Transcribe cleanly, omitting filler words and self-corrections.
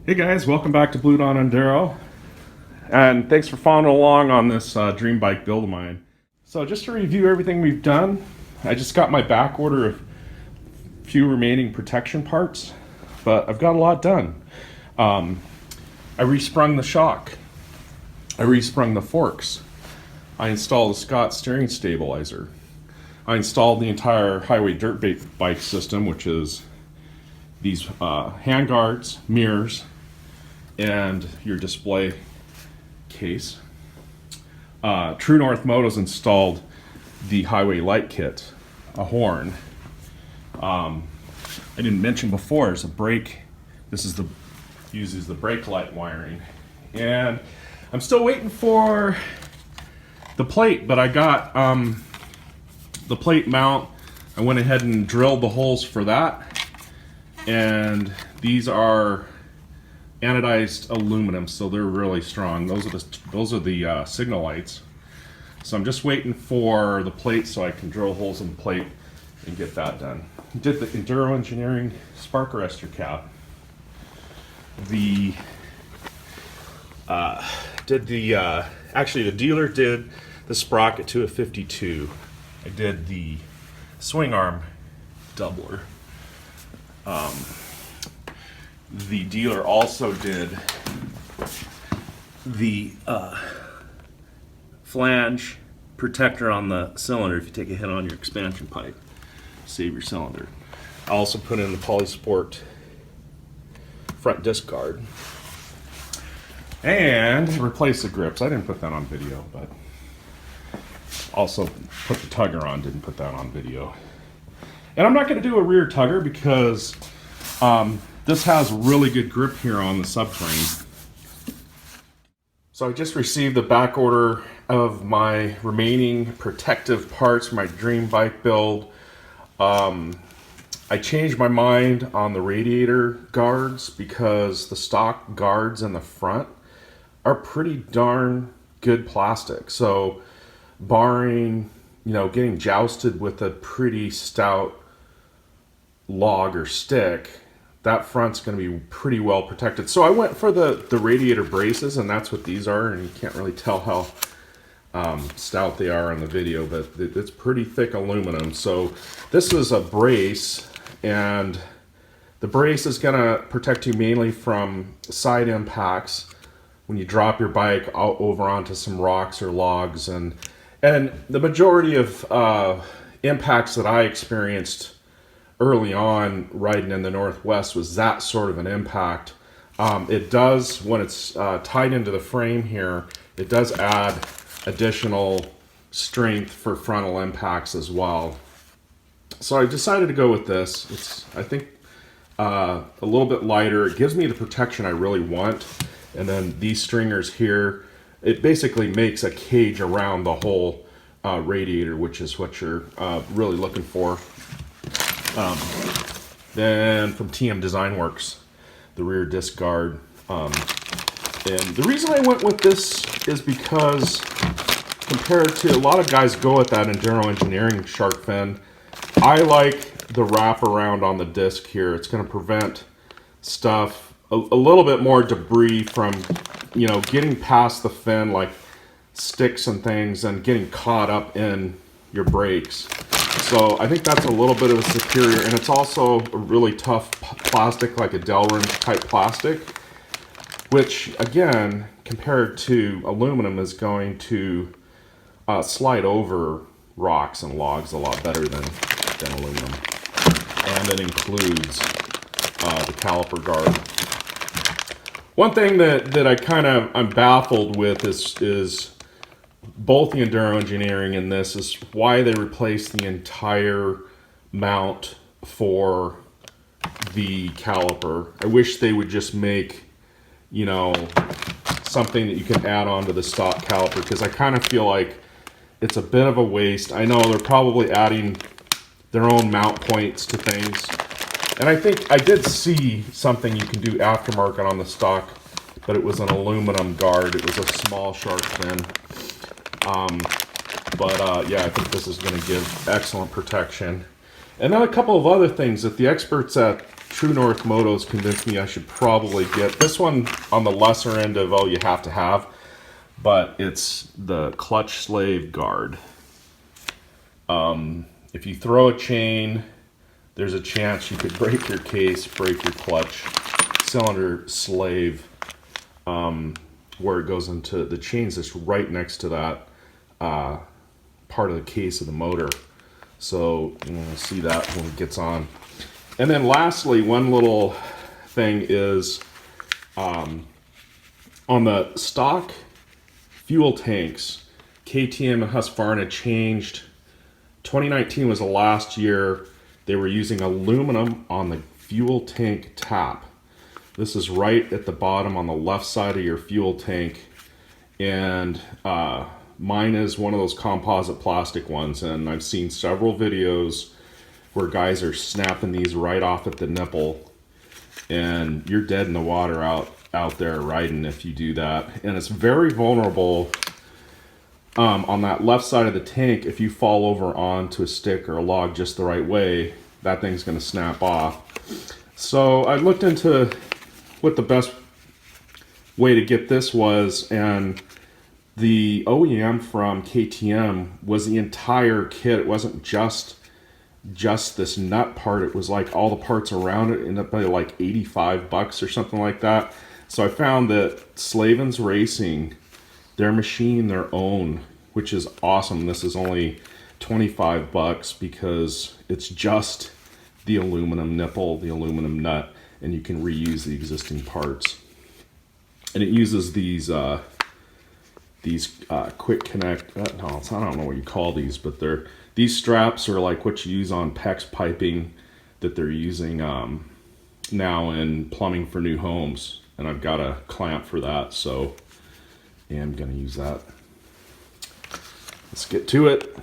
Hey guys, welcome back to Blue Dawn Enduro, and thanks for following along on this dream bike build of mine. So just to review everything we've done, I just got my back order of few remaining protection parts, but I've got a lot done. I resprung the shock, I resprung the forks, I installed the Scott steering stabilizer, I installed the entire highway dirt bike system, which is these hand guards, mirrors, and your display case. True North Motos installed the highway light kit, a horn. I didn't mention before, there's a brake. This is uses the brake light wiring, and I'm still waiting for the plate. But I got the plate mount. I went ahead and drilled the holes for that, and these are anodized aluminum, so they're really strong. Those are the signal lights. So I'm just waiting for the plate so I can drill holes in the plate and get that done. Did the Enduro Engineering spark arrestor cap. Actually the dealer did the sprocket to a 52. I did the swing arm doubler. The dealer also did the flange protector on the cylinder if you take a hit on your expansion pipe. Save your cylinder. I also put in the Polysport front disc guard. And replace the grips. I didn't put that on video, but also put the tugger on, didn't put that on video. And I'm not going to do a rear tugger because this has really good grip here on the subframe. So I just received the back order of my remaining protective parts for my dream bike build. I changed my mind on the radiator guards because the stock guards in the front are pretty darn good plastic. So barring, getting jousted with a pretty stout log or stick, that front's going to be pretty well protected. So I went for the Radiator Braces, and that's what these are, and you can't really tell how stout they are in the video, but it's pretty thick aluminum. So this is a brace, and the brace is going to protect you mainly from side impacts when you drop your bike out over onto some rocks or logs, and the majority of impacts that I experienced early on riding in the Northwest was that sort of an impact. It does, when it's tied into the frame here, it does add additional strength for frontal impacts as well. So I decided to go with this. It's, I think, a little bit lighter. It gives me the protection I really want. And then these stringers here, it basically makes a cage around the whole radiator, which is what you're really looking for. Then from TM Design Works, the rear disc guard. And the reason I went with this is because compared to a lot of guys go at that Enduro Engineering shark fin, I like the wraparound on the disc here. It's going to prevent stuff, a little bit more debris from, getting past the fin, like sticks and things, and getting caught up in your brakes. So I think that's a little bit of a superior, and it's also a really tough plastic, like a Delrin type plastic, which again, compared to aluminum, is going to slide over rocks and logs a lot better than aluminum. And it includes the caliper guard. One thing that I'm baffled with is both the Enduro Engineering and this is why they replaced the entire mount for the caliper. I wish they would just make, something that you can add on to the stock caliper, because I kind of feel like it's a bit of a waste. I know they're probably adding their own mount points to things. And I think I did see something you can do aftermarket on the stock, but it was an aluminum guard. It was a small shark fin. Yeah, I think this is going to give excellent protection. And then a couple of other things that the experts at True North Motos convinced me I should probably get. This one on the lesser end of, oh, you have to have, but it's the clutch slave guard. If you throw a chain, there's a chance you could break your case, break your clutch cylinder slave, where it goes into the chains that's right next to that part of the case of the motor. So you're going to see that when it gets on. And then lastly, one little thing is on the stock fuel tanks, KTM and Husqvarna changed. 2019 was the last year they were using aluminum on the fuel tank tap. This is right at the bottom on the left side of your fuel tank. And mine is one of those composite plastic ones. And I've seen several videos where guys are snapping these right off at the nipple. And you're dead in the water out there riding if you do that. And it's very vulnerable. On that left side of the tank, if you fall over onto a stick or a log just the right way, that thing's going to snap off. So I looked into what the best way to get this was, and the OEM from KTM was the entire kit. It wasn't just this nut part. It was like all the parts around it ended up being like $85 or something like that. So I found that Slavens Racing, their machine, their own, which is awesome. This is only $25 because it's just the aluminum nipple, the aluminum nut, and you can reuse the existing parts. And it uses these quick connect. No, I don't know what you call these, but these straps are like what you use on PEX piping that they're using now in plumbing for new homes. And I've got a clamp for that, so yeah, I'm gonna use that. Let's get to it.